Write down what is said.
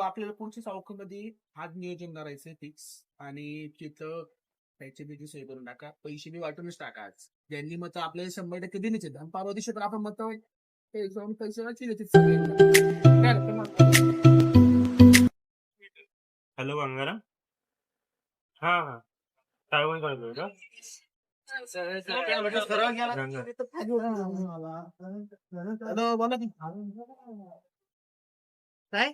आपल्याला पुढच्या चौकामध्ये आज नियोजन करायचंय फिक्स. आणि तिथं पैसे बी सोय करून टाका, पैसे बी वाटूनच टाका. आज ज्यांनी मत आपल्याला 100% दिलीच आहेत आणि परवा दिवशी तर आपण मत पैसे वाचले सगळे. हॅलो गंगाराम. हा हा काय म्हणतो का? हॅलो बोला की. काय साहेब